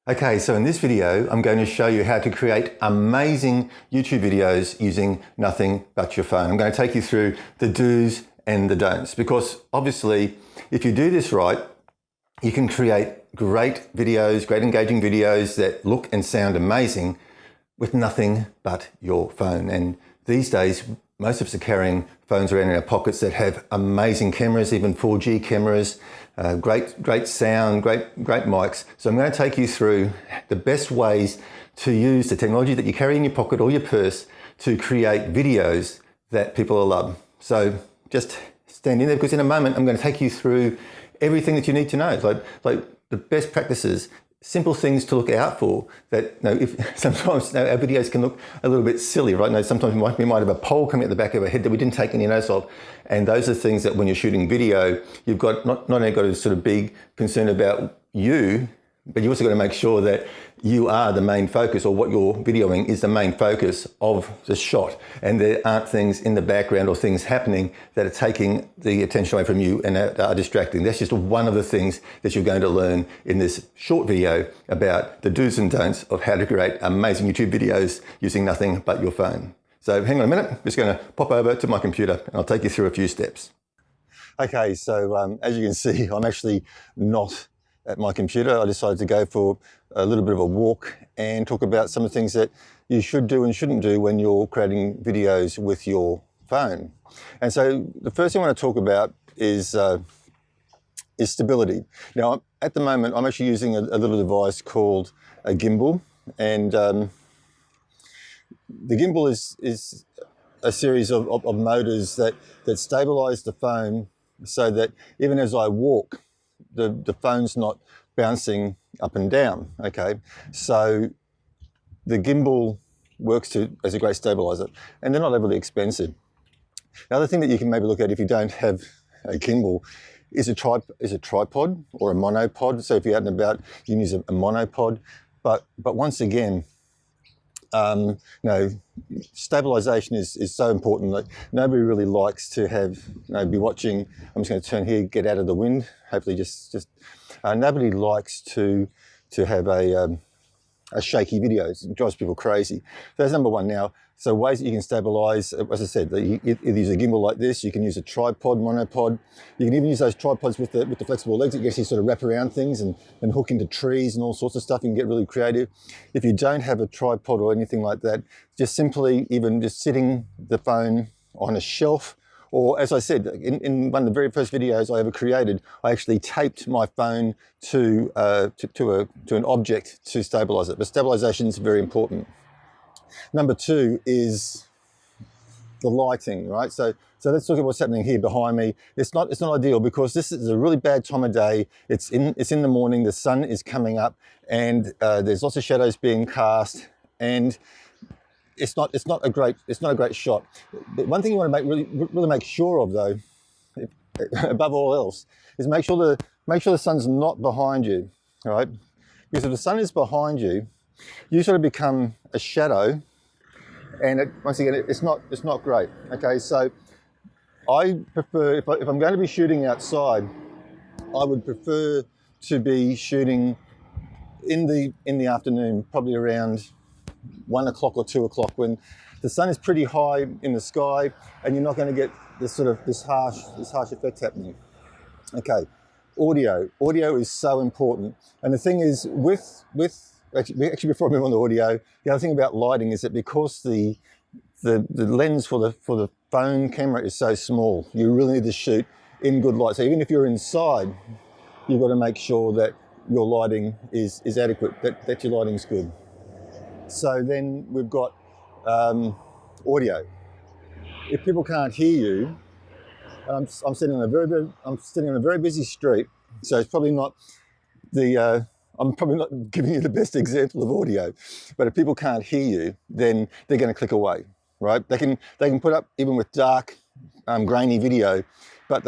Okay, so in this video, I'm going to show you how to create amazing YouTube videos using nothing but your phone. I'm going to take you through the do's and the don'ts, because obviously, if you do this right, you can create great videos, great engaging videos that look and sound amazing with nothing but your phone. And these days, most of us are carrying phones around in our pockets that have amazing cameras, even 4G cameras, great sound, great mics. So I'm going to take you through the best ways to use the technology that you carry in your pocket or your purse to create videos that people will love. So just stand in there, because in a moment I'm going to take you through everything that you need to know, like the best practices, simple things to look out for. That, if sometimes our videos can look a little bit silly, right? Sometimes we might have a pole coming at the back of our head that we didn't take any notice of, and those are things that when you're shooting video, you've got not only got to sort of be concerned about you, but you also got to make sure that you are the main focus, or what you're videoing is the main focus of the shot, and there aren't things in the background or things happening that are taking the attention away from you and are distracting. That's just one of the things that you're going to learn in this short video about the do's and don'ts of how to create amazing YouTube videos using nothing but your phone. So hang on a minute, I'm just going to pop over to my computer and I'll take you through a few steps. Okay, so as you can see, I'm actually not at my computer. I decided to go for a little bit of a walk and talk about some of the things that you should do and shouldn't do when you're creating videos with your phone. And so the first thing I want to talk about is stability. Now, at the moment, I'm actually using a little device called a gimbal, and the gimbal is a series of motors that stabilize the phone so that even as I walk, the phone's not bouncing up and down, okay? So the gimbal works as a great stabilizer, and they're not overly expensive. The other thing that you can maybe look at if you don't have a gimbal is a tripod or a monopod. So if you're out and about, you can use a monopod. But once again, stabilization is so important. Like, nobody really likes to have, be watching. I'm just going to turn here, get out of the wind. Hopefully, nobody likes to have a shaky videos. It drives people crazy. So that's number one. Now, so ways that you can stabilize, as I said, you use a gimbal like this. You can use a tripod, monopod. You can even use those tripods with the flexible legs that you actually sort of wrap around things and hook into trees and all sorts of stuff. You can get really creative. If you don't have a tripod or anything like that, just simply even just sitting the phone on a shelf, or as I said, in one of the very first videos I ever created, I actually taped my phone to an object to stabilize it. But stabilization is very important. Number two is the lighting, right? So let's look at what's happening here behind me. It's not ideal, because this is a really bad time of day. It's in the morning. The sun is coming up, and there's lots of shadows being cast, and it's not a great shot. But one thing you want to really make sure of, though, above all else, is make sure the sun's not behind you, all right? Because if the sun is behind you, you sort of become a shadow, and once again, it's not great. Okay, so I prefer, if I'm going to be shooting outside, I would prefer to be shooting in the afternoon, probably around 1 o'clock or 2 o'clock, when the sun is pretty high in the sky and you're not going to get this harsh effect happening. Okay, audio is so important. And the thing is, actually before I move on to audio, the other thing about lighting is that because the lens for the phone camera is so small, you really need to shoot in good light. So even if you're inside, you've got to make sure that your lighting is adequate, that your lighting's good. So then we've got audio. If people can't hear you, I'm sitting on a very busy street, so it's probably not I'm probably not giving you the best example of audio. But if people can't hear you, then they're going to click away, right? They can put up even with dark, grainy video, but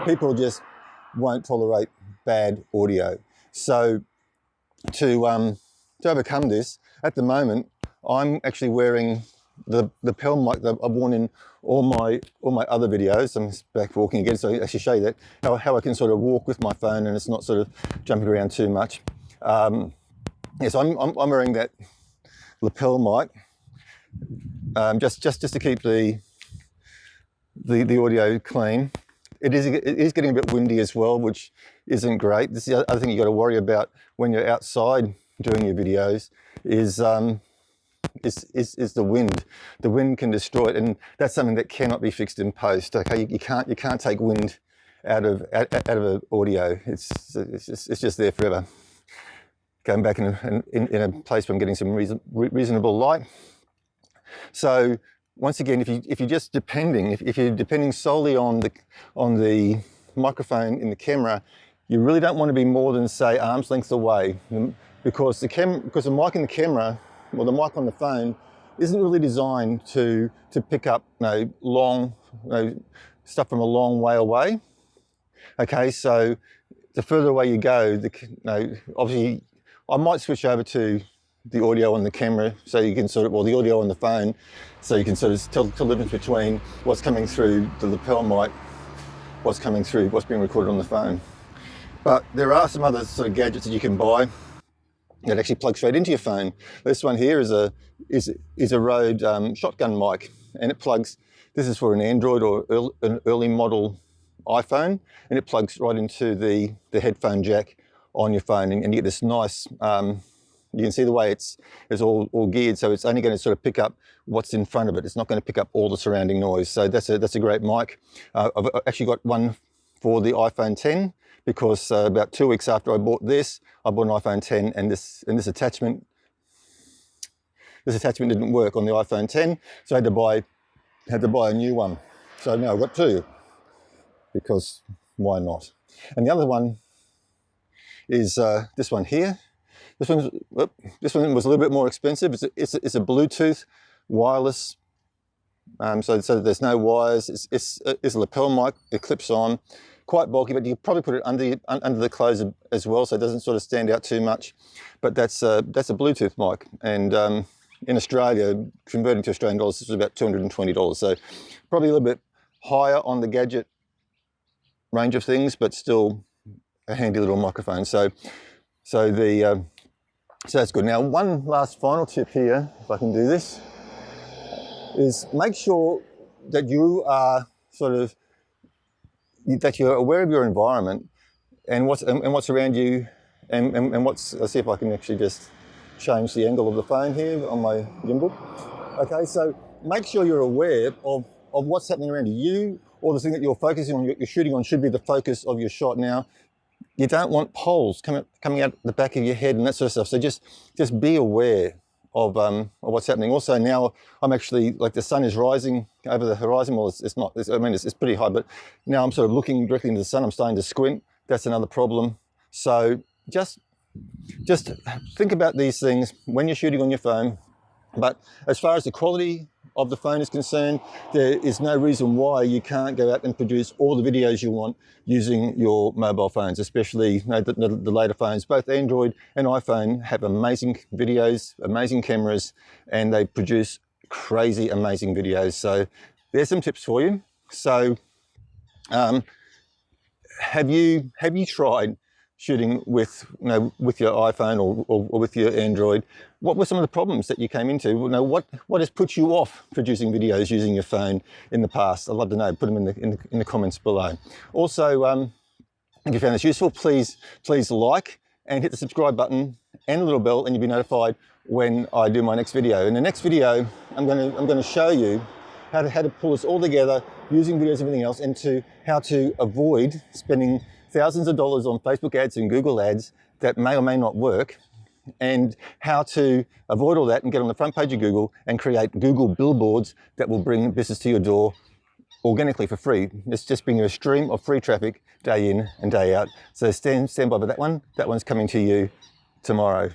people just won't tolerate bad audio. So to overcome this, at the moment, I'm actually wearing the lapel mic that I've worn in all my other videos. I'm back walking again, so I actually show you that how I can sort of walk with my phone and it's not sort of jumping around too much. Yes, I'm wearing that lapel mic just to keep the audio clean. It is getting a bit windy as well, which isn't great. This is the other thing you've got to worry about when you're outside doing your videos is the wind. The wind can destroy it, and that's something that cannot be fixed in post. Okay, you can't take wind out of an audio. It's just there forever. Going back in a place where I'm getting some reasonable light. So once again, if you're just if you're depending solely on the microphone in the camera, you really don't want to be more than, say, arm's length away, because the mic in the camera, or the mic on the phone, isn't really designed to pick up long stuff from a long way away. Okay, so the further away you go, obviously I might switch over to the audio on the camera, so you can the audio on the phone, so you can tell the difference between what's coming through the lapel mic, what's being recorded on the phone. But there are some other sort of gadgets that you can buy that actually plug straight into your phone. This one here is a Rode shotgun mic, and it plugs. This is for an Android or an early model iPhone, and it plugs right into the headphone jack on your phone, and you get this nice. You can see the way it's all geared, so it's only going to sort of pick up what's in front of it. It's not going to pick up all the surrounding noise. So that's a great mic. I've actually got one for the iPhone 10 because about 2 weeks after I bought this, I bought an iPhone 10, and this attachment didn't work on the iPhone 10, so I had to buy a new one. So now I've got two, because why not? And the other one is this one here. This one was a little bit more expensive. It's a Bluetooth wireless, so there's no wires. It's a lapel mic. It clips on, quite bulky, but you could probably put it under the clothes as well, so it doesn't sort of stand out too much. But that's a Bluetooth mic, and in Australia, converting to Australian dollars, this is about $220. So probably a little bit higher on the gadget range of things, but still a handy little microphone. So that's good. Now, one last final tip here, if I can do this, is make sure that you are that you're aware of your environment and what's around you, and what's. Let's see if I can actually just change the angle of the phone here on my gimbal. Okay, so make sure you're aware of what's happening around you, or the thing that you're focusing on, you're shooting on, should be the focus of your shot. Now, you don't want poles coming out the back of your head and that sort of stuff. So just be aware of what's happening. Also, now I'm actually, the sun is rising over the horizon. Well, it's not. It's pretty high, but now I'm sort of looking directly into the sun. I'm starting to squint. That's another problem. So just think about these things when you're shooting on your phone. But as far as the quality of the phone is concerned, there is no reason why you can't go out and produce all the videos you want using your mobile phones, especially the later phones. Both Android and iPhone have amazing videos, amazing cameras, and they produce crazy, amazing videos. So there's some tips for you. So have you tried shooting with your iPhone or with your Android? What were some of the problems that you came into? What has put you off producing videos using your phone in the past? I'd love to know. Put them in the comments below. Also, if you found this useful, please like and hit the subscribe button and the little bell, and you'll be notified when I do my next video. In the next video, I'm going to show you how to pull this all together using videos and everything else, and how to avoid spending thousands of dollars on Facebook ads and Google ads that may or may not work, and how to avoid all that and get on the front page of Google and create Google billboards that will bring business to your door organically for free. It's just bring you a stream of free traffic day in and day out. So stand by for that one. That one's coming to you tomorrow.